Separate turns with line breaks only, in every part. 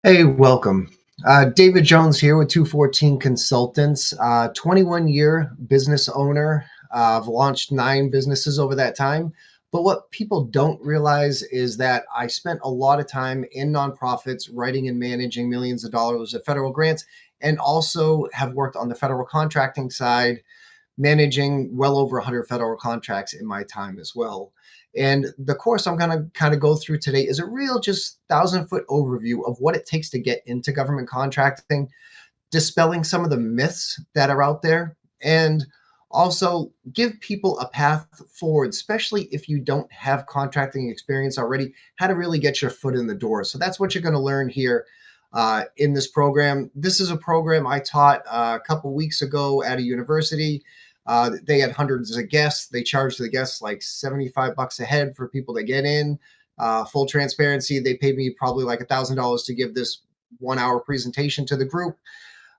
Hey, welcome. David Jones here with 214 Consultants, 21-year business owner. I've launched 9 businesses over that time. But what people don't realize is that I spent a lot of time in nonprofits, writing and managing millions of dollars of federal grants, and also have worked on the federal contracting side, managing well over 100 federal contracts in my time as well. And the course I'm going to kind of go through today is a real just 1,000-foot overview of what it takes to get into government contracting, dispelling some of the myths that are out there, and also give people a path forward, especially if you don't have contracting experience already, how to really get your foot in the door. So that's what you're going to learn here in this program. This is a program I taught a couple weeks ago at a university. They had hundreds of guests. They charged the guests like $75 a head for people to get in. Full transparency, they paid me probably like $1,000 to give this 1 hour presentation to the group.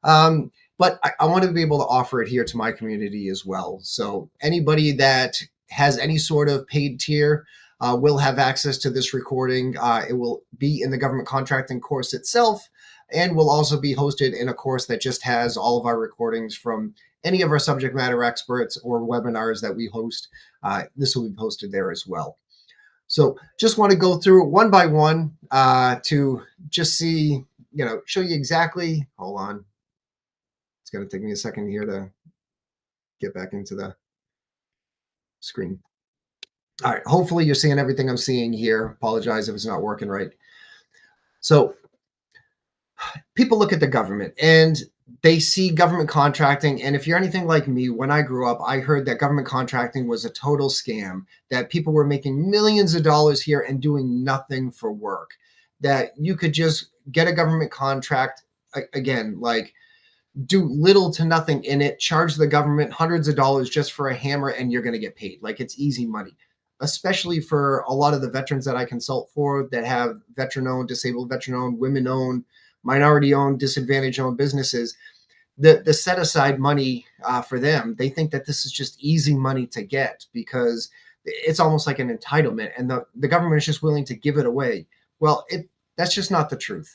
But I want to be able to offer it here to my community as well. So anybody that has any sort of paid tier will have access to this recording. It will be in the government contracting course itself, and will also be hosted in a course that just has all of our recordings from any of our subject matter experts or webinars that we host. This will be posted there as well. So just want to go through one by one to just see, show you exactly, hold on. It's going to take me a second here to get back into the screen. All right, hopefully you're seeing everything I'm seeing here. Apologize if it's not working right. So people look at the government and they see government contracting. And if you're anything like me, when I grew up, I heard that government contracting was a total scam, that people were making millions of dollars here and doing nothing for work, that you could just get a government contract, again, like do little to nothing in it, charge the government hundreds of dollars just for a hammer, and you're going to get paid. Like it's easy money, especially for a lot of the veterans that I consult for that have veteran-owned, disabled veteran-owned, women-owned, minority-owned, disadvantaged-owned businesses. The set-aside money for them, they think that this is just easy money to get because it's almost like an entitlement, and the government is just willing to give it away. Well, that's just not the truth.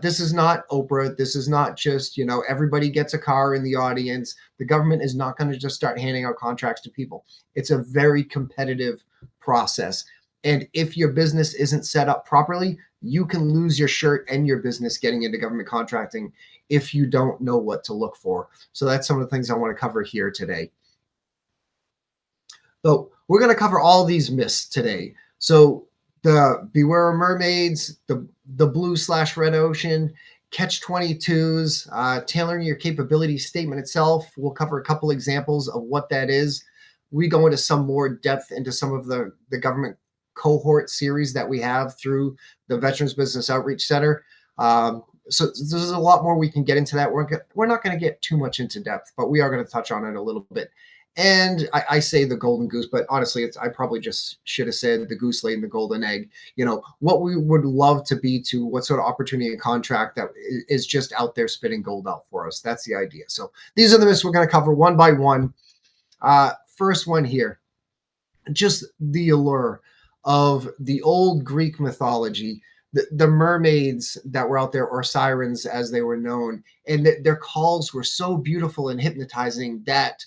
This is not Oprah. This is not just, everybody gets a car in the audience. The government is not going to just start handing out contracts to people. It's a very competitive process. And if your business isn't set up properly, you can lose your shirt and your business getting into government contracting if you don't know what to look for. So that's some of the things I want to cover here today. So we're going to cover all these myths today. So the beware of mermaids, the blue/red ocean, catch-22s, tailoring your capability statement itself. We'll cover a couple examples of what that is. We go into some more depth into some of the government cohort series that we have through the Veterans Business Outreach Center. So there's a lot more we can get into that. We're not going to get too much into depth, but we are going to touch on it a little bit. And I say the golden goose, but honestly, I probably just should have said the goose laying the golden egg. What we would love to be to what sort of opportunity and contract that is just out there spitting gold out for us. That's the idea. So these are the myths we're going to cover one by one. First one here, just the allure of the old Greek mythology, the mermaids that were out there, or sirens as they were known, and their calls were so beautiful and hypnotizing that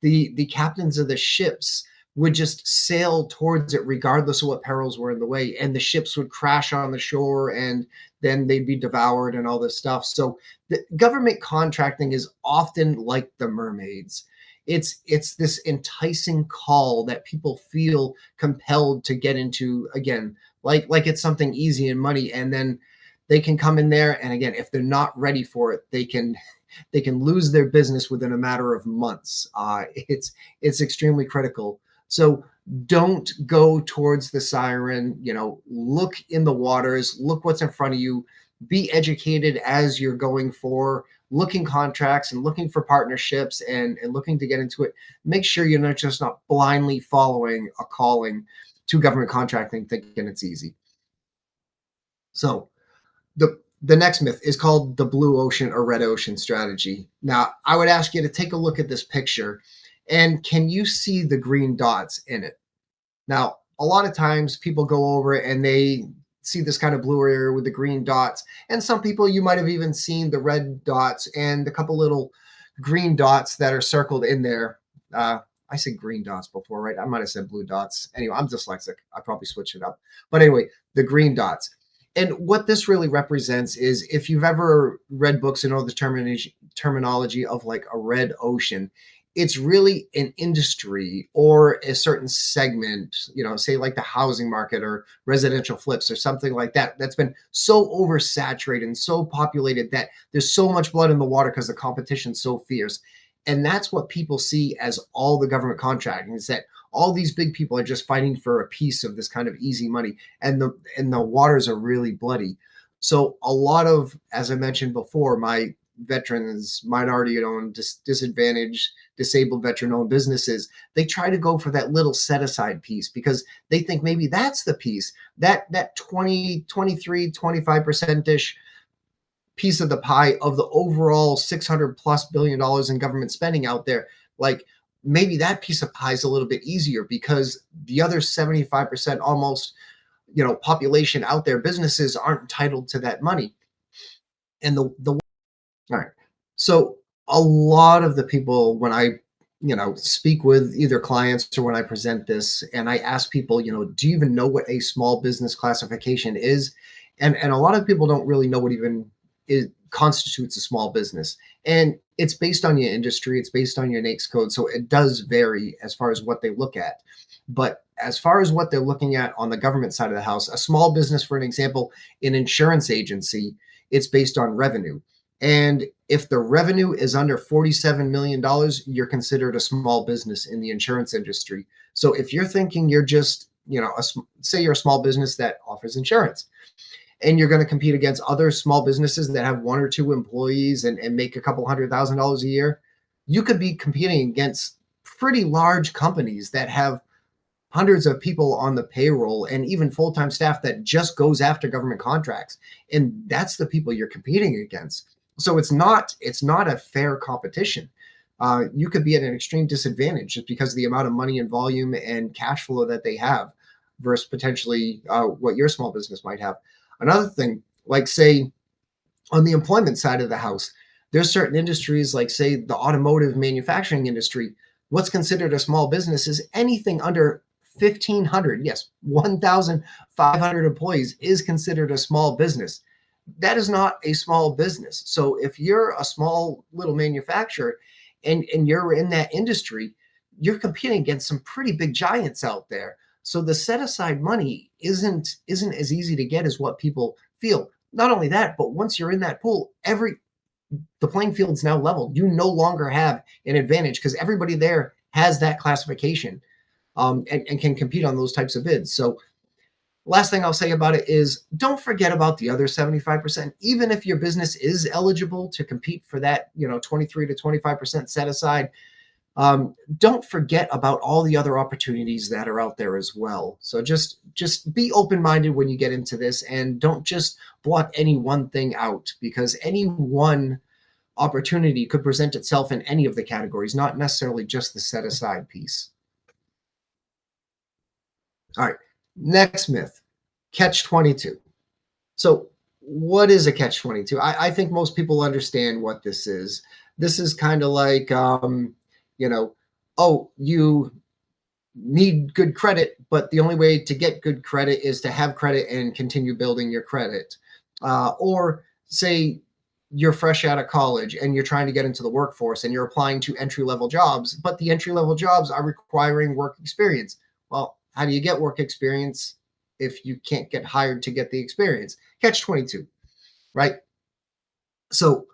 the captains of the ships would just sail towards it regardless of what perils were in the way, and the ships would crash on the shore and then they'd be devoured and all this stuff. So the government contracting is often like the mermaids. It's this enticing call that people feel compelled to get into, again, like it's something easy and money, and then they can come in there, and again, if they're not ready for it, they can lose their business within a matter of months. It's extremely critical. So don't go towards the siren. Look in the waters, look what's in front of you, be educated as you're going for looking contracts and looking for partnerships and looking to get into it. Make sure you're not blindly following a calling to government contracting thinking it's easy. So the next myth is called the blue ocean or red ocean strategy. Now, I would ask you to take a look at this picture, and can you see the green dots in it? Now, a lot of times people go over and they see this kind of blue area with the green dots. And some people, you might have even seen the red dots and a couple little green dots that are circled in there. Uh, I said green dots before, right? I might have said blue dots. Anyway, I'm dyslexic. I probably switched it up. But anyway, the green dots. And what this really represents is, if you've ever read books and know the terminology of like a red ocean, it's really an industry or a certain segment, say like the housing market or residential flips or something like that, that's been so oversaturated and so populated that there's so much blood in the water because the competition's so fierce. And that's what people see as all the government contracting, is that all these big people are just fighting for a piece of this kind of easy money, and the waters are really bloody. So a lot of, as I mentioned before, my veterans, minority owned, disadvantaged, disabled veteran owned businesses, they try to go for that little set aside piece because they think maybe that's the piece, that 20, 23, 25% ish piece of the pie of the overall 600 plus $1 billion in government spending out there. Like, maybe that piece of pie is a little bit easier because the other 75% almost, population out there, businesses aren't entitled to that money. And the all right. So a lot of the people, when I, speak with either clients or when I present this, and I ask people, do you even know what a small business classification is? And a lot of people don't really know what even is constitutes a small business. And it's based on your industry, it's based on your NAICS code. So it does vary as far as what they look at. But as far as what they're looking at on the government side of the house, a small business, for an example, an insurance agency, it's based on revenue. And if the revenue is under $47 million, you're considered a small business in the insurance industry. So if you're thinking you're just, say you're a small business that offers insurance, and you're going to compete against other small businesses that have one or two employees and make a couple $100,000 a year, you could be competing against pretty large companies that have hundreds of people on the payroll and even full-time staff that just goes after government contracts. And that's the people you're competing against. So it's not a fair competition. You could be at an extreme disadvantage just because of the amount of money and volume and cash flow that they have versus potentially what your small business might have. Another thing, like say on the employment side of the house, there's certain industries like say the automotive manufacturing industry. What's considered a small business is anything under 1,500, yes, 1,500 employees is considered a small business. That is not a small business. So if you're a small little manufacturer and you're in that industry, you're competing against some pretty big giants out there. So the set aside money isn't as easy to get as what people feel. Not only that, but once you're in that pool, the playing field's now leveled. You no longer have an advantage because everybody there has that classification and can compete on those types of bids. So last thing I'll say about it is don't forget about the other 75%. Even if your business is eligible to compete for that, 23 to 25% set aside, don't forget about all the other opportunities that are out there as well. So just be open-minded when you get into this, and don't just block any one thing out, because any one opportunity could present itself in any of the categories, not necessarily just the set aside piece. All right, next myth, catch 22. So what is a catch 22? I think most people understand what this is. This is kind of like, oh, you need good credit, but the only way to get good credit is to have credit and continue building your credit. Or say you're fresh out of college and you're trying to get into the workforce and you're applying to entry-level jobs, but the entry-level jobs are requiring work experience. Well, how do you get work experience if you can't get hired to get the experience? Catch 22, right? So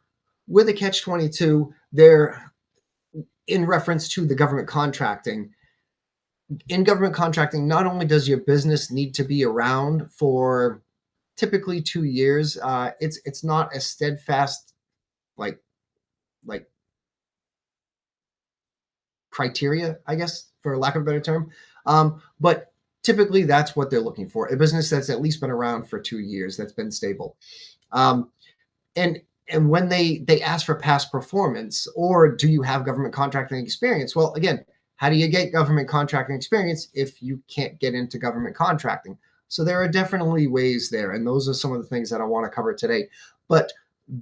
with a catch 22, they're in reference to the government contracting. In government contracting, not only does your business need to be around for typically 2 years, it's not a steadfast like criteria, I guess, for lack of a better term. But typically that's what they're looking for, a business that's at least been around for 2 years, that's been stable. And when they ask for past performance, or do you have government contracting experience? Well, again, how do you get government contracting experience if you can't get into government contracting? So there are definitely ways there, and those are some of the things that I want to cover today. But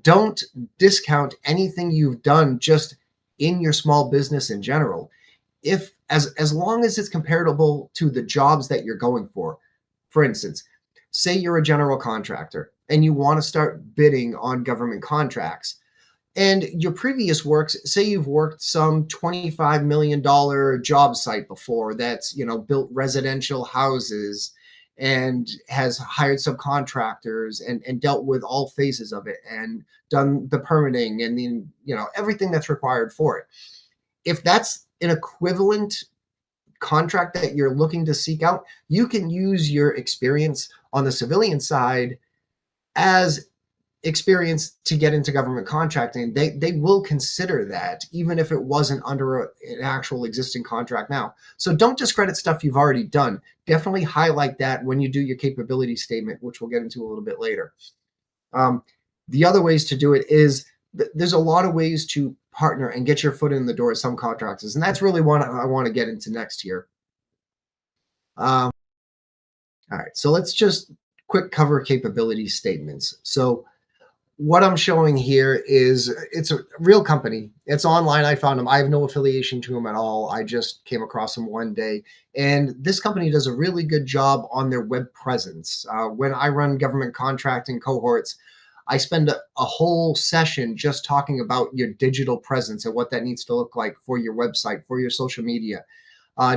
don't discount anything you've done just in your small business in general. If as long as it's comparable to the jobs that you're going for. For instance, say you're a general contractor and you want to start bidding on government contracts. And your previous works, say you've worked some $25 million job site before that's, built residential houses and has hired subcontractors and dealt with all phases of it and done the permitting and everything that's required for it. If that's an equivalent contract that you're looking to seek out, you can use your experience on the civilian side as experience to get into government contracting. They will consider that even if it wasn't under an actual existing contract now. So don't discredit stuff you've already done. Definitely highlight that when you do your capability statement, which we'll get into a little bit later. The other ways to do it is there's a lot of ways to partner and get your foot in the door as some contractors, and that's really what I want to get into next here. All right, so let's just quick cover capability statements. So what I'm showing here is it's a real company. It's online. I found them. I have no affiliation to them at all. I just came across them one day. And this company does a really good job on their web presence. When I run government contracting cohorts, I spend a whole session just talking about your digital presence and what that needs to look like for your website, for your social media,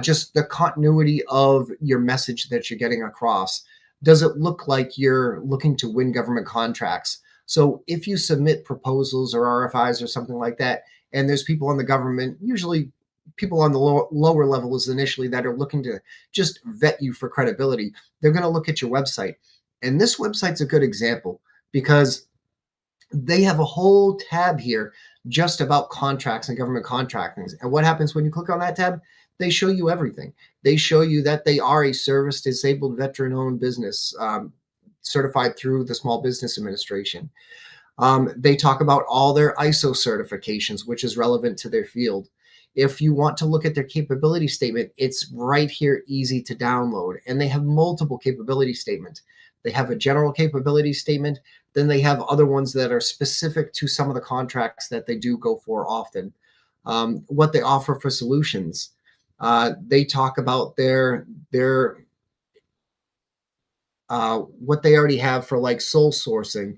just the continuity of your message that you're getting across. Does it look like you're looking to win government contracts? So if you submit proposals or RFIs or something like that, and there's people in the government, usually people on the lower levels initially that are looking to just vet you for credibility, they're going to look at your website. And this website's a good example because they have a whole tab here just about contracts and government contracting. And what happens when you click on that tab? They show you everything. They show you that they are a service disabled veteran owned business, certified through the Small Business Administration. They talk about all their ISO certifications, which is relevant to their field. If you want to look at their capability statement, it's right here, easy to download. And they have multiple capability statements. They have a general capability statement. Then they have other ones that are specific to some of the contracts that they do go for often. What they offer for solutions. They talk about their what they already have for like sole sourcing.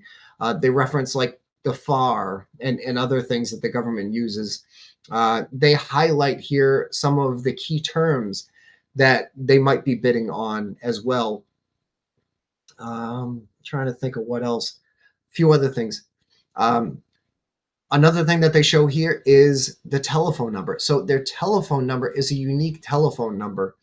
They reference like the FAR and other things that the government uses. They highlight here some of the key terms that they might be bidding on as well. Trying to think of what else. A few other things. Another thing that they show here is the telephone number. So their telephone number is a unique telephone number.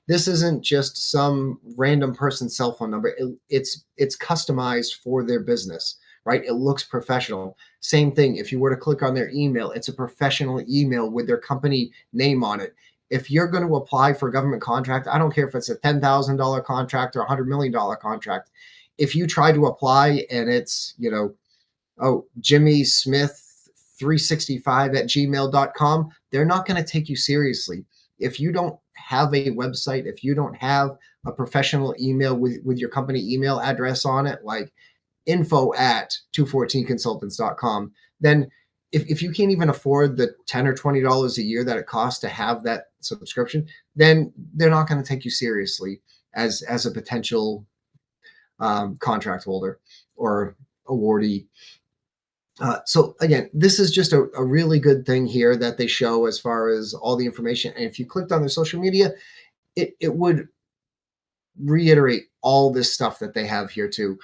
This isn't just some random person's cell phone number. It's customized for their business, right? It looks professional. Same thing. If you were to click on their email, it's a professional email with their company name on it. If you're going to apply for a government contract, I don't care if it's a $10,000 contract or a $100 million contract. If you try to apply and it's, Jimmy Smith 365 at gmail.com, they're not going to take you seriously. If you don't have a website, if you don't have a professional email with your company email address on it, like info@214consultants.com, then if you can't even afford the $10 or $20 a year that it costs to have that subscription, then they're not going to take you seriously as a potential contract holder or awardee. So again, this is just a really good thing here that they show as far as all the information. And if you clicked on their social media, it would reiterate all this stuff that they have here too.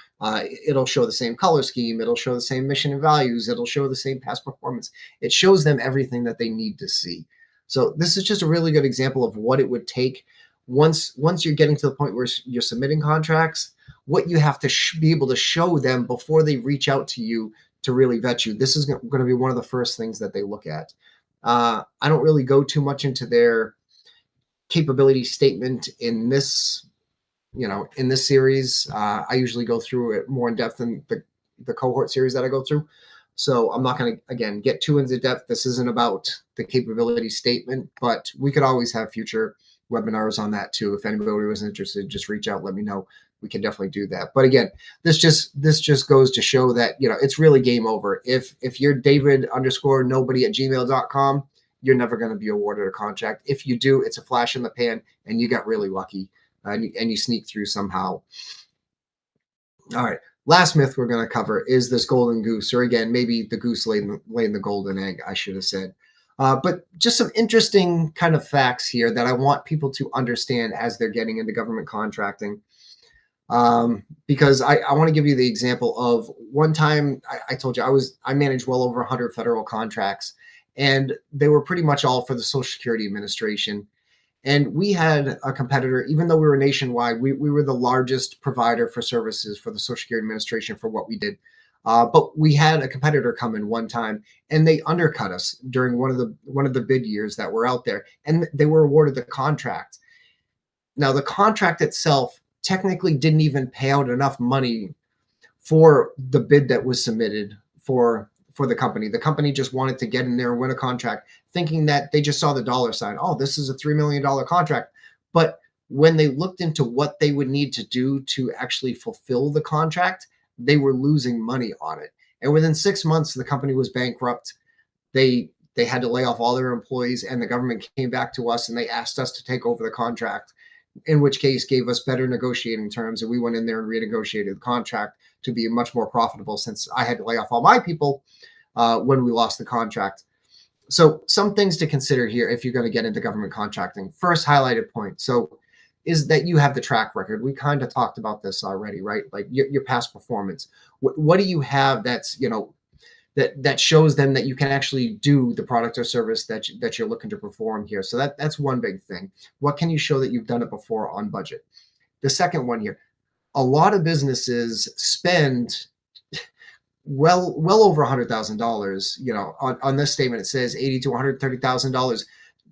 It'll show the same color scheme. It'll show the same mission and values. It'll show the same past performance. It shows them everything that they need to see. So this is just a really good example of what it would take once you're getting to the point where you're submitting contracts, what you have to be able to show them before they reach out to you to really vet you. This is going to be one of the first things that they look at. I don't really go too much into their capability statement in this, in this series. I usually go through it more in depth in the cohort series that I go through. So I'm not going to, again, get too into depth. This isn't about the capability statement, but we could always have future webinars on that too. If anybody was interested, just reach out, let me know. We can definitely do that. But again, this just goes to show that, it's really game over. If you're David underscore nobody at gmail.com, you're never going to be awarded a contract. If you do, it's a flash in the pan and you got really lucky, and you sneak through somehow. All right. Last myth we're going to cover is this golden goose, or again, maybe the goose laying the golden egg, I should have said. But just some interesting kind of facts here that I want people to understand as they're getting into government contracting. Because I want to give you the example of one time I told you I managed well over 100 federal contracts, and they were pretty much all for the Social Security Administration. And we had a competitor, even though we were nationwide, we were the largest provider for services for the Social Security Administration for what we did. But we had a competitor come in one time, and they undercut us during one of the bid years that were out there, and they were awarded the contract. Now, the contract itself technically didn't even pay out enough money for the bid that was submitted for the company. The company just wanted to get in there and win a contract, thinking that they just saw the dollar sign. Oh, this is a $3 million contract. But when they looked into what they would need to do to actually fulfill the contract, they were losing money on it. And within 6 months, the company was bankrupt. They had to lay off all their employees, and the government came back to us and they asked us to take over the contract, in which case gave us better negotiating terms. And we went in there and renegotiated the contract to be much more profitable, since I had to lay off all my people when we lost the contract. So some things to consider here if you're going to get into government contracting. First highlighted point is that you have the track record. We kind of talked about this already, right? Like your past performance. What do you have that's, that shows them that you can actually do the product or service that you're looking to perform here? So that's one big thing. What can you show that you've done it before on budget? The second one here, a lot of businesses spend well over $100,000. On this statement, it says $80,000 to $130,000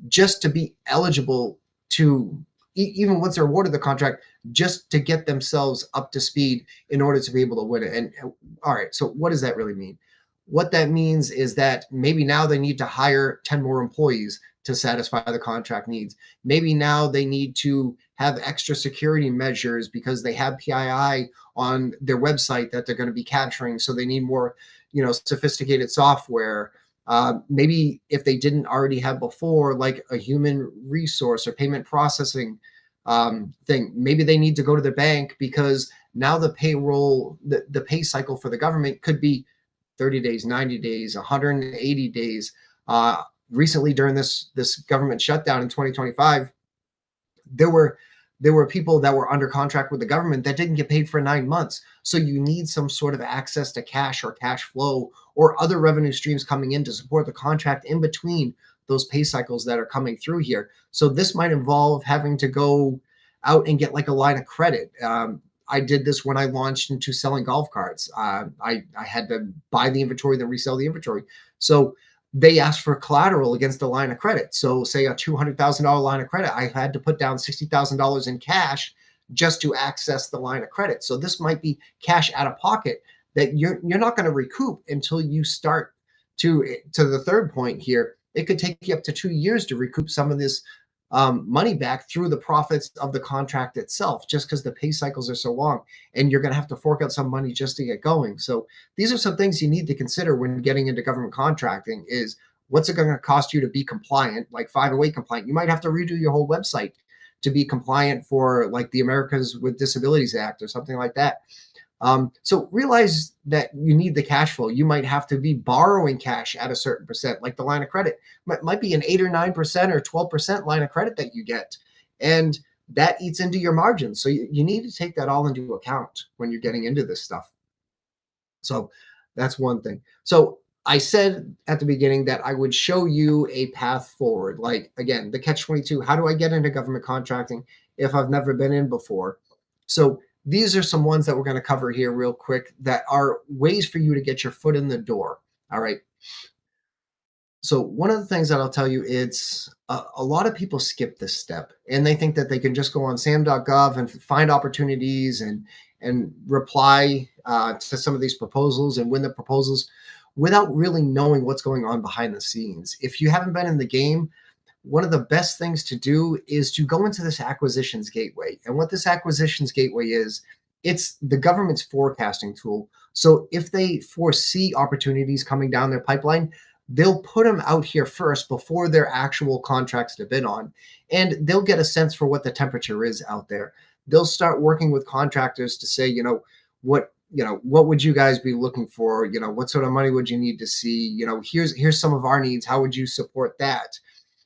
just to be eligible to, even once they're awarded the contract, just to get themselves up to speed in order to be able to win it. And all right, so what does that really mean? What that means is that maybe now they need to hire 10 more employees to satisfy the contract needs. Maybe now they need to have extra security measures because they have PII on their website that they're going to be capturing. So they need more, sophisticated software. Maybe if they didn't already have before, like a human resource or payment processing thing, maybe they need to go to the bank because now the payroll, the pay cycle for the government could be 30 days, 90 days, 180 days. Recently, during this government shutdown in 2025, there were people that were under contract with the government that didn't get paid for 9 months. So you need some sort of access to cash or cash flow or other revenue streams coming in to support the contract in between those pay cycles that are coming through here. So this might involve having to go out and get like a line of credit. I did this when I launched into selling golf carts. I had to buy the inventory, then resell the inventory. So they asked for collateral against a line of credit. So say a $200,000 line of credit, I had to put down $60,000 in cash just to access the line of credit. So this might be cash out of pocket that you're not going to recoup until you start to the third point here. It could take you up to 2 years to recoup some of this money back through the profits of the contract itself, just because the pay cycles are so long, and you're going to have to fork out some money just to get going. So these are some things you need to consider when getting into government contracting. Is what's it going to cost you to be compliant, like 508 compliant? You might have to redo your whole website to be compliant for like the Americans with Disabilities Act or something like that. So realize that you need the cash flow. You might have to be borrowing cash at a certain percent, like the line of credit might be an 8 or 9% or 12% line of credit that you get. And that eats into your margins. So you need to take that all into account when you're getting into this stuff. So that's one thing. So I said at the beginning that I would show you a path forward. Like, again, the catch-22, how do I get into government contracting if I've never been in before? So these are some ones that we're going to cover here real quick that are ways for you to get your foot in the door. All right. So one of the things that I'll tell you, it's a lot of people skip this step and they think that they can just go on sam.gov and find opportunities and reply to some of these proposals and win the proposals without really knowing what's going on behind the scenes. If you haven't been in the game, one of the best things to do is to go into this acquisitions gateway. And what this acquisitions gateway is, it's the government's forecasting tool. So if they foresee opportunities coming down their pipeline, they'll put them out here first before their actual contracts to bid on. And they'll get a sense for what the temperature is out there. They'll start working with contractors to say, what would you guys be looking for? What sort of money would you need to see? Here's some of our needs. How would you support that?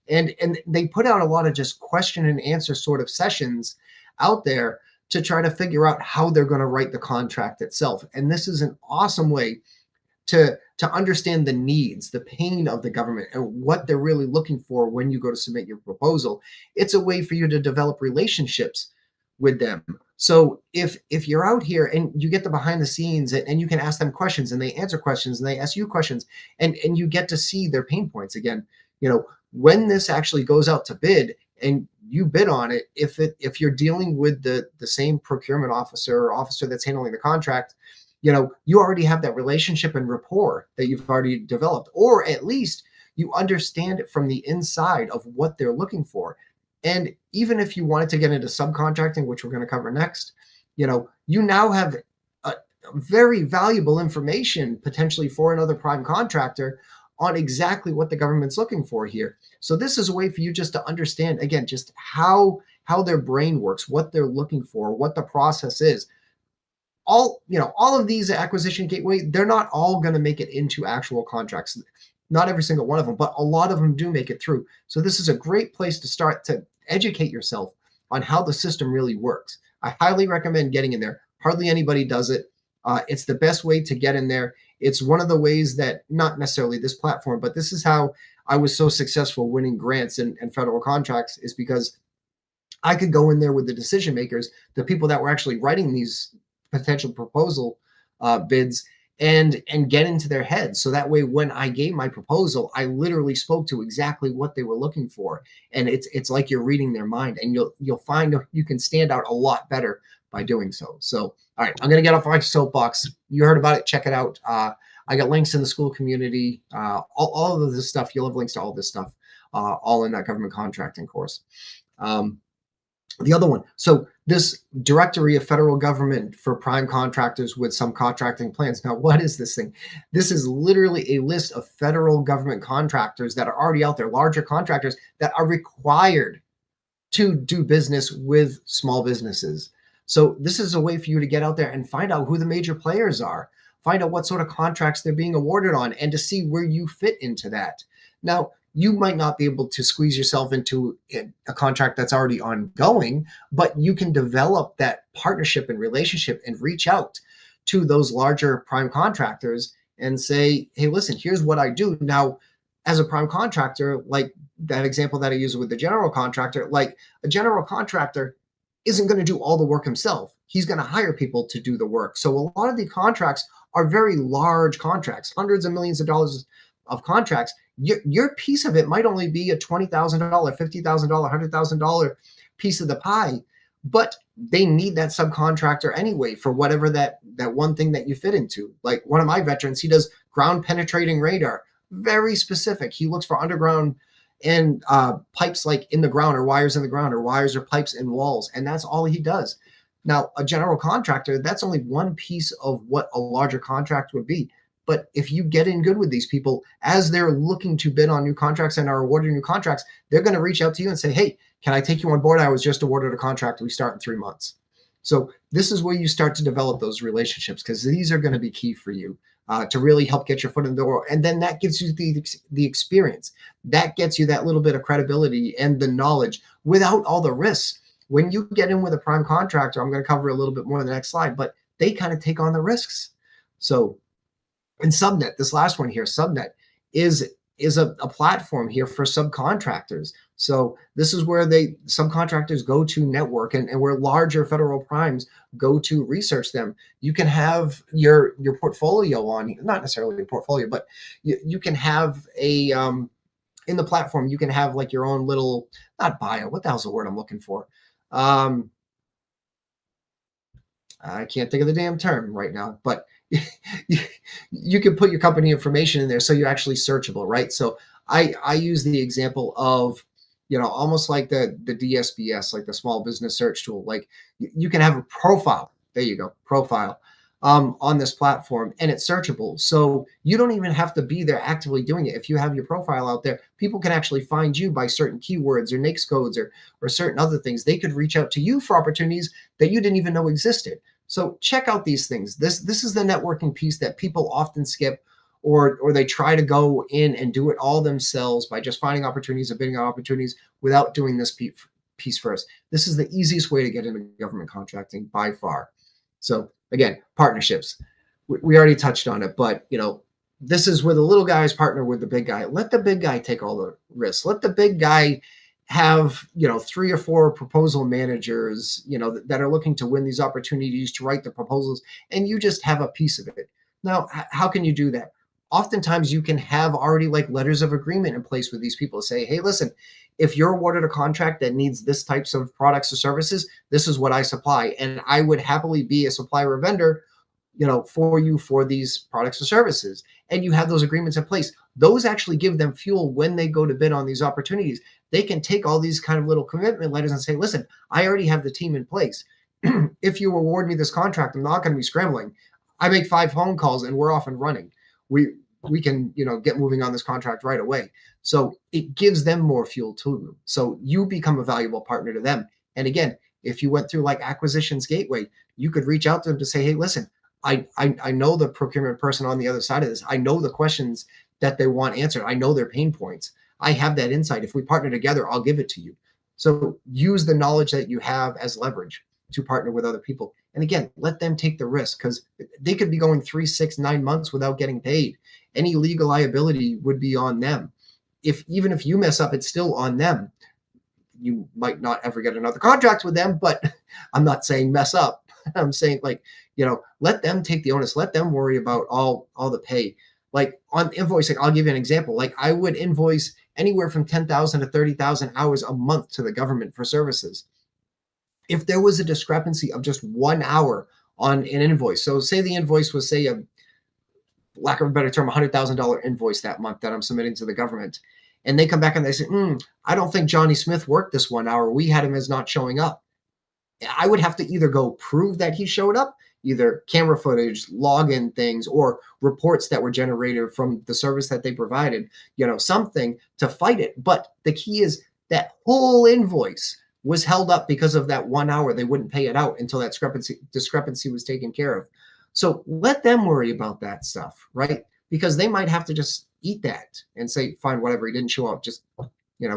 And they put out a lot of just question and answer sort of sessions out there to try to figure out how they're going to write the contract itself. And this is an awesome way to understand the needs, the pain of the government, and what they're really looking for when you go to submit your proposal. It's a way for you to develop relationships with them. So if you're out here and you get the behind the scenes, and you can ask them questions and they answer questions and they ask you questions, and you get to see their pain points again. When this actually goes out to bid and you bid on it, if you're dealing with the same procurement officer or officer that's handling the contract, you already have that relationship and rapport that you've already developed, or at least you understand it from the inside of what they're looking for. And even if you wanted to get into subcontracting, which we're going to cover next, you now have a very valuable information potentially for another prime contractor on exactly what the government's looking for here. So this is a way for you just to understand, again, just how their brain works, what they're looking for, what the process is. All of these acquisition gateway, they're not all going to make it into actual contracts. Not every single one of them, but a lot of them do make it through. So this is a great place to start to educate yourself on how the system really works. I highly recommend getting in there. Hardly anybody does it. It's the best way to get in there. It's one of the ways that, not necessarily this platform, but this is how I was so successful winning grants and federal contracts, is because I could go in there with the decision makers, the people that were actually writing these potential proposal bids, and get into their heads. So that way, when I gave my proposal, I literally spoke to exactly what they were looking for. And it's like you're reading their mind, and you'll find you can stand out a lot better by doing so. So, all right, I'm going to get off my soapbox. You heard about it. Check it out. I got links in the school community. All of this stuff, you'll have links to all this stuff, all in that government contracting course. The other one, so this directory of federal government for prime contractors with some contracting plans. Now, what is this thing? This is literally a list of federal government contractors that are already out there, larger contractors that are required to do business with small businesses. So this is a way for you to get out there and find out who the major players are, find out what sort of contracts they're being awarded on, and to see where you fit into that. Now, you might not be able to squeeze yourself into a contract that's already ongoing, but you can develop that partnership and relationship and reach out to those larger prime contractors and say, hey, listen, here's what I do. Now, as a prime contractor, like that example that I use with the general contractor, like a general contractor isn't going to do all the work himself. He's going to hire people to do the work. So a lot of the contracts are very large contracts, hundreds of millions of dollars of contracts. Your piece of it might only be a $20,000, $50,000, $100,000 piece of the pie, but they need that subcontractor anyway for whatever that one thing that you fit into. Like one of my veterans, he does ground penetrating radar, very specific. He looks for underground and pipes like in the ground, or wires in the ground, or wires or pipes in walls, and that's all he does. Now, a general contractor, that's only one piece of what a larger contract would be. But if you get in good with these people, as they're looking to bid on new contracts and are awarded new contracts, they're going to reach out to you and say, hey, can I take you on board? I was just awarded a contract. We start in 3 months. So this is where you start to develop those relationships, because these are going to be key for you to really help get your foot in the door. And then that gives you the experience. That gets you that little bit of credibility and the knowledge without all the risks. When you get in with a prime contractor, I'm going to cover a little bit more in the next slide, but they kind of take on the risks. So, and Subnet, this last one here, Subnet is a platform here for subcontractors. So this is where subcontractors go to network, and where larger federal primes go to research them. You can have your portfolio on, not necessarily your portfolio, but you can have a in the platform, you can have like your own little, not bio, what the hell's the word I'm looking for? I can't think of the damn term right now, but you can put your company information in there so you're actually searchable, right? So I use the example of almost like the DSBS, like the small business search tool. Like you can have a profile. There you go, profile on this platform, and it's searchable. So you don't even have to be there actively doing it. If you have your profile out there, people can actually find you by certain keywords or NAICS codes or certain other things. They could reach out to you for opportunities that you didn't even know existed. So check out these things. This is the networking piece that people often skip, or they try to go in and do it all themselves by just finding opportunities and bidding on opportunities without doing this piece first. This is the easiest way to get into government contracting by far. So again, partnerships. We already touched on it, but this is where the little guys partner with the big guy. Let the big guy take all the risks. Let the big guy have 3 or 4 proposal managers that are looking to win these opportunities to write the proposals, and you just have a piece of it. Now, how can you do that? Oftentimes you can have already like letters of agreement in place with these people. Say, hey, listen, if you're awarded a contract that needs this types of products or services, this is what I supply, and I would happily be a supplier or vendor for you for these products or services. And you have those agreements in place. Those actually give them fuel when they go to bid on these opportunities. They can take all these kind of little commitment letters and say, listen, I already have the team in place. If you award me this contract, I'm not going to be scrambling. I make 5 phone calls and we're off and running. We can get moving on this contract right away. So it gives them more fuel too. So you become a valuable partner to them. And again, if you went through like Acquisitions Gateway, you could reach out to them to say, hey, listen, I know the procurement person on the other side of this. I know the questions that they want answered. I know their pain points. I have that insight. If we partner together, I'll give it to you. So use the knowledge that you have as leverage to partner with other people. And again, let them take the risk, because they could be going 3, 6, 9 months without getting paid. Any legal liability would be on them. Even if you mess up, it's still on them. You might not ever get another contract with them, but I'm not saying mess up. I'm saying let them take the onus. Let them worry about all the pay. Like on invoicing, I'll give you an example. Like I would invoice anywhere from 10,000 to 30,000 hours a month to the government for services. If there was a discrepancy of just 1 hour on an invoice, so say the invoice was, say, a lack of a better term, $100,000 invoice that month that I'm submitting to the government, and they come back and they say, I don't think Johnny Smith worked this 1 hour. We had him as not showing up. I would have to either go prove that he showed up, either camera footage, login things, or reports that were generated from the service that they provided, something to fight it. But the key is that whole invoice was held up because of that 1 hour. They wouldn't pay it out until that discrepancy was taken care of. So let them worry about that stuff, right? Because they might have to just eat that and say, fine, whatever, he didn't show up, just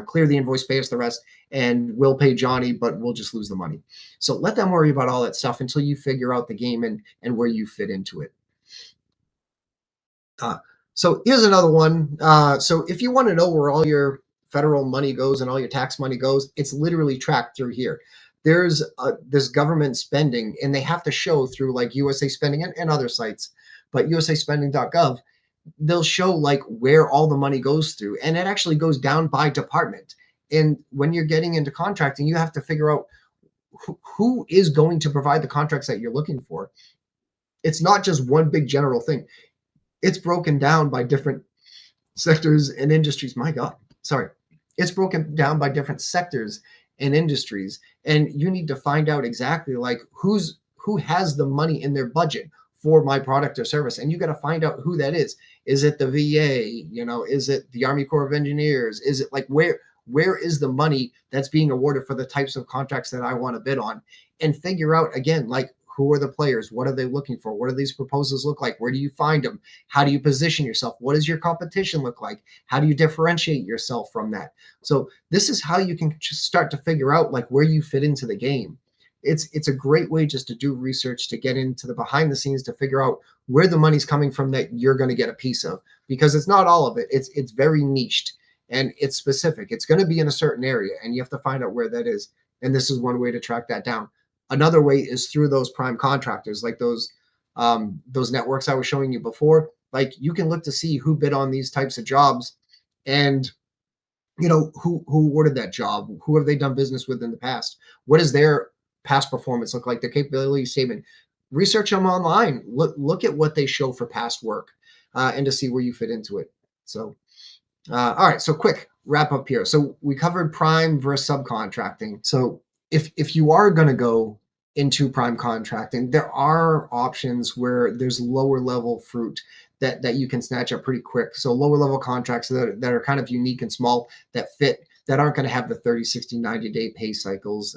clear the invoice, pay us the rest, and we'll pay Johnny, but we'll just lose the money. So let them worry about all that stuff until you figure out the game and where you fit into it. So here's another one. So if you want to know where all your federal money goes and all your tax money goes, it's literally tracked through here. There's this government spending, and they have to show through like USA Spending and other sites, but usaspending.gov, they'll show like where all the money goes through, and it actually goes down by department. And when you're getting into contracting, you have to figure out who is going to provide the contracts that you're looking for. It's not just one big general thing. It's broken down by different sectors and industries. My God, sorry. It's broken down by different sectors and industries. And you need to find out exactly like who has the money in their budget for my product or service. And you got to find out who that is. Is it the VA? Is it the Army Corps of Engineers? Is it like where is the money that's being awarded for the types of contracts that I want to bid on? And figure out again, like, who are the players? What are they looking for? What do these proposals look like? Where do you find them? How do you position yourself? What does your competition look like? How do you differentiate yourself from that? So this is how you can just start to figure out like where you fit into the game. It's a great way just to do research, to get into the behind the scenes, to figure out where the money's coming from that you're going to get a piece of, because it's not all of it. It's very niched and it's specific. It's going to be in a certain area, and you have to find out where that is. And this is one way to track that down. Another way is through those prime contractors, like those networks I was showing you before. Like you can look to see who bid on these types of jobs, and who awarded that job. Who have they done business with in the past? What does their past performance look like? Their capability statement. Research them online. Look at what they show for past work, and to see where you fit into it. So, all right. So quick wrap up here. So we covered prime versus subcontracting. So if you are going to go into prime contracting, there are options where there's lower level fruit that you can snatch up pretty quick. So lower level contracts that are kind of unique and small, that fit, that aren't going to have the 30, 60, 90-day pay cycles.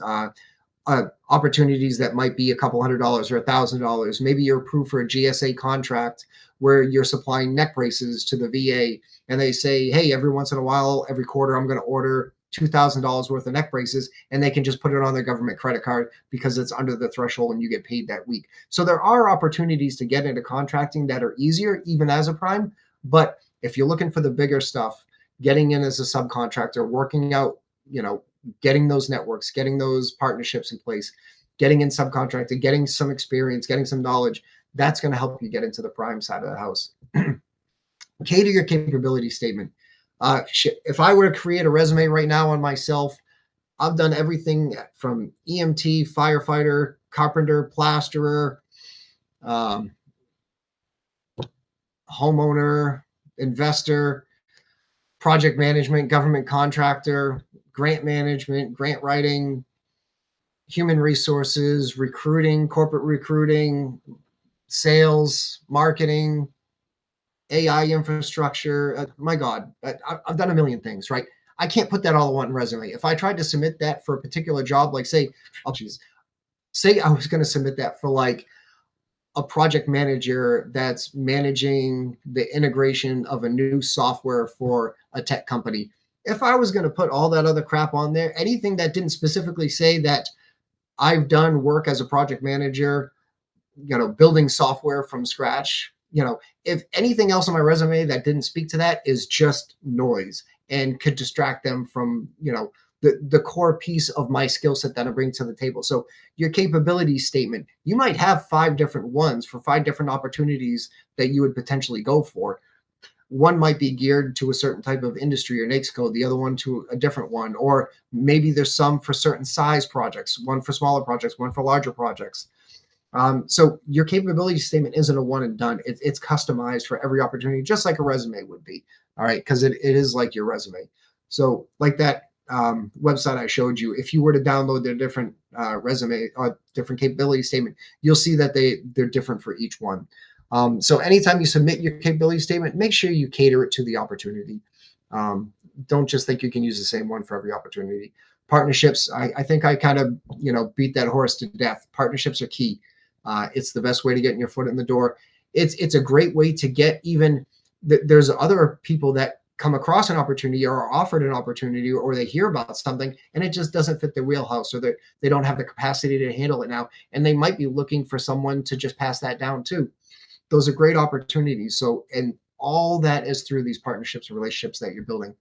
Opportunities that might be a couple $100 or $1,000. Maybe you're approved for a GSA contract where you're supplying neck braces to the VA, and they say, hey, every once in a while, every quarter, I'm going to order $2,000 worth of neck braces, and they can just put it on their government credit card because it's under the threshold and you get paid that week. So there are opportunities to get into contracting that are easier, even as a prime. But if you're looking for the bigger stuff, getting in as a subcontractor, working out, getting those networks, getting those partnerships in place, getting in subcontracting, getting some experience, getting some knowledge, that's going to help you get into the prime side of the house. Cater your capability statement. If I were to create a resume right now on myself, I've done everything from EMT, firefighter, carpenter, plasterer, homeowner, investor, project management, government contractor, grant management, grant writing, human resources, recruiting, corporate recruiting, sales, marketing, AI infrastructure. My God, I've done a million things, right? I can't put that all on one resume. If I tried to submit that for a particular job, like say I was going to submit that for like a project manager that's managing the integration of a new software for a tech company. If I was going to put all that other crap on there, anything that didn't specifically say that I've done work as a project manager, building software from scratch, if anything else on my resume that didn't speak to that is just noise and could distract them from, the core piece of my skill set that I bring to the table. So your capability statement, you might have 5 different ones for 5 different opportunities that you would potentially go for. One might be geared to a certain type of industry or NAICS code, the other one to a different one, or maybe there's some for certain size projects, one for smaller projects, one for larger projects. So your capability statement isn't a one and done. It's customized for every opportunity, just like a resume would be. All right, because it is like your resume. So like that website I showed you, if you were to download their different resume or different capability statement, you'll see that they're different for each one. So anytime you submit your capability statement, make sure you cater it to the opportunity. Don't just think you can use the same one for every opportunity. Partnerships, I think I kind of beat that horse to death. Partnerships are key. It's the best way to get your foot in the door. It's a great way to get even. There's other people that come across an opportunity or are offered an opportunity, or they hear about something and it just doesn't fit their wheelhouse, or they don't have the capacity to handle it now, and they might be looking for someone to just pass that down to. Those are great opportunities. So, and all that is through these partnerships and relationships that you're building.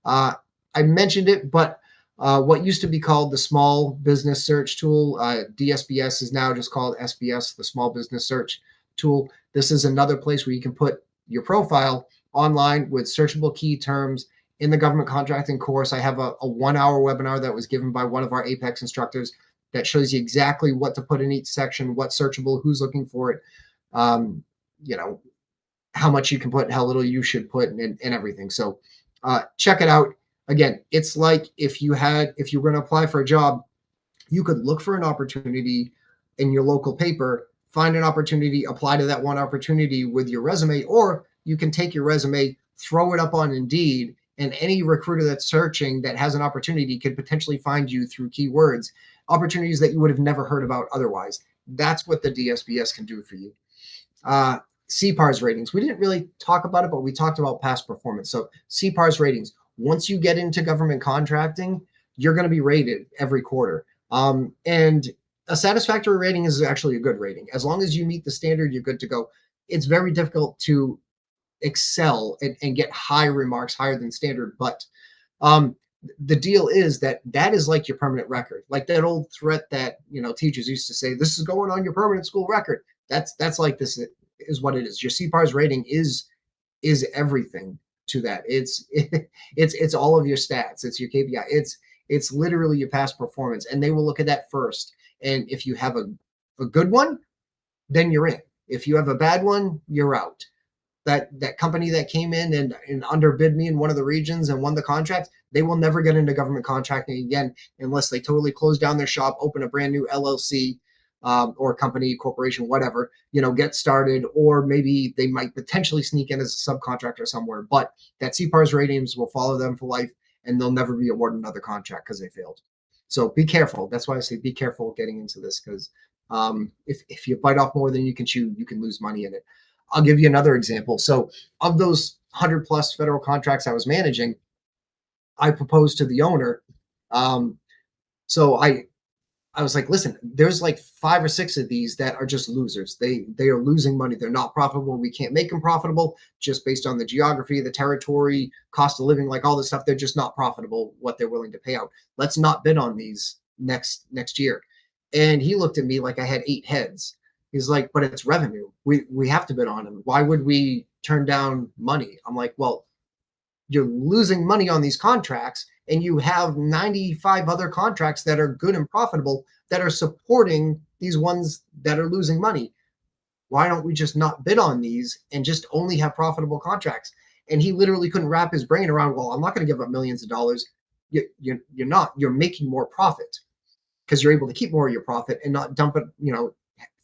I mentioned it, but what used to be called the Small Business Search Tool, DSBS, is now just called SBS, the Small Business Search Tool. This is another place where you can put your profile online with searchable key terms. In the government contracting course, I have a 1-hour webinar that was given by one of our Apex instructors that shows you exactly what to put in each section, what's searchable, who's looking for it, how much you can put, how little you should put, and everything. So check it out. Again, it's like if you were going to apply for a job, you could look for an opportunity in your local paper, find an opportunity, apply to that one opportunity with your resume, or you can take your resume, throw it up on Indeed, and any recruiter that's searching that has an opportunity could potentially find you through keywords, opportunities that you would have never heard about otherwise. That's what the DSBS can do for you. CPARS ratings. We didn't really talk about it, but we talked about past performance. So CPARS ratings. Once you get into government contracting, you're going to be rated every quarter. And a satisfactory rating is actually a good rating. As long as you meet the standard, you're good to go. It's very difficult to excel and get high remarks, higher than standard. But the deal is that is like your permanent record. Like that old threat that, teachers used to say, this is going on your permanent school record. That's like this is what it is. Your CPARS rating is everything to that. It's all of your stats. It's your KPI. It's literally your past performance, and they will look at that first. And if you have a good one, then you're in. If you have a bad one, you're out. That company that came in and underbid me in one of the regions and won the contract, They will never get into government contracting again unless they totally close down their shop, open a brand new LLC, or company, corporation, whatever, get started, or maybe they might potentially sneak in as a subcontractor somewhere. But that CPARS ratings will follow them for life, and they'll never be awarded another contract because they failed. So be careful. That's why I say be careful getting into this, because if you bite off more than you can chew, you can lose money in it. I'll give you another example. So of those 100 plus federal contracts I was managing, I proposed to the owner. So I was like, listen, there's like 5 or 6 of these that are just losers. They are losing money. They're not profitable. We can't make them profitable just based on the geography, the territory, cost of living, like all this stuff. They're just not profitable what they're willing to pay out. Let's not bid on these next year. And he looked at me like I had 8 heads. He's like, but it's revenue. We have to bid on them. Why would we turn down money? I'm like, well, you're losing money on these contracts, and you have 95 other contracts that are good and profitable that are supporting these ones that are losing money. Why don't we just not bid on these and just only have profitable contracts? And he literally couldn't wrap his brain around, well, I'm not going to give up millions of dollars. You're not. You're making more profit because you're able to keep more of your profit and not dump it,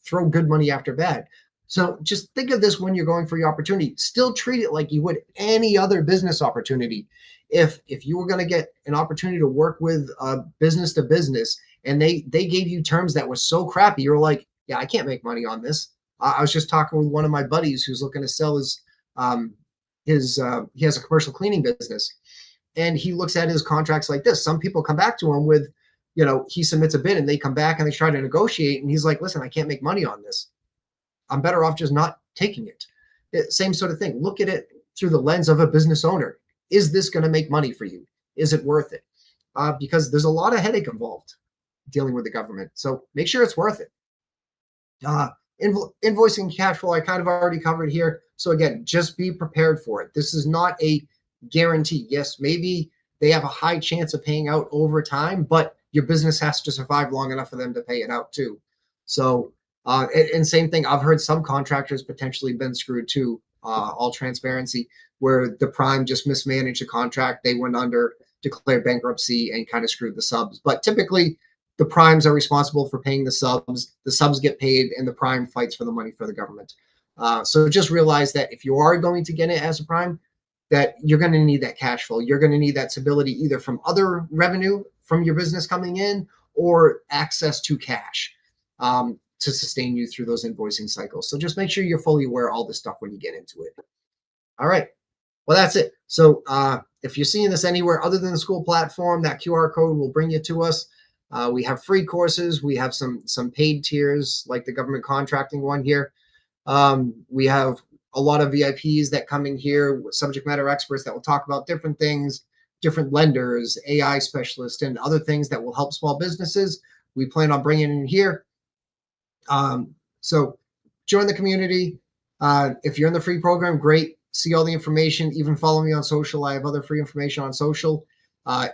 throw good money after bad. So just think of this when you're going for your opportunity. Still treat it like you would any other business opportunity. If you were going to get an opportunity to work with business to business, and they gave you terms that were so crappy, you're like, yeah, I can't make money on this. I was just talking with one of my buddies who's looking to sell he has a commercial cleaning business, and he looks at his contracts like this. Some people come back to him with, he submits a bid and they come back and they try to negotiate, and he's like, listen, I can't make money on this. I'm better off just not taking it. Same sort of thing. Look at it through the lens of a business owner. Is this going to make money for you? Is it worth it? Because there's a lot of headache involved dealing with the government. So make sure it's worth it. Invoicing cash flow, I kind of already covered here. So again, just be prepared for it. This is not a guarantee. Yes, maybe they have a high chance of paying out over time, but your business has to survive long enough for them to pay it out too. So, and same thing, I've heard subcontractors potentially been screwed too, all transparency, where the prime just mismanaged the contract. They went under, declared bankruptcy, and kind of screwed the subs. But typically, the primes are responsible for paying the subs get paid, and the prime fights for the money for the government. So just realize that if you are going to get it as a prime, that you're going to need that cash flow. You're going to need that stability either from other revenue from your business coming in, or access to cash to sustain you through those invoicing cycles. So just make sure you're fully aware of all this stuff when you get into it. All right. Well, that's it. So if you're seeing this anywhere other than the school platform, that QR code will bring you to us. We have free courses. We have some paid tiers, like the government contracting one here. We have a lot of VIPs that come in here with subject matter experts that will talk about different things, different lenders, AI specialists, and other things that will help small businesses. We plan on bringing in here. So join the community. If you're in the free program, great. See all the information. Even follow me on social. I have other free information on social.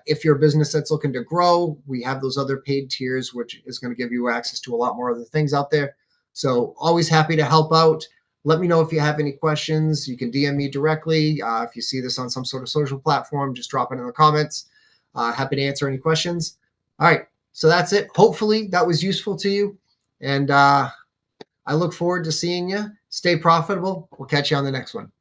If you're a business that's looking to grow, we have those other paid tiers, which is going to give you access to a lot more other things out there. So always happy to help out. Let me know if you have any questions. You can DM me directly. If you see this on some sort of social platform, just drop it in the comments. Happy to answer any questions. All right. So that's it. Hopefully that was useful to you. And I look forward to seeing you. Stay profitable. We'll catch you on the next one.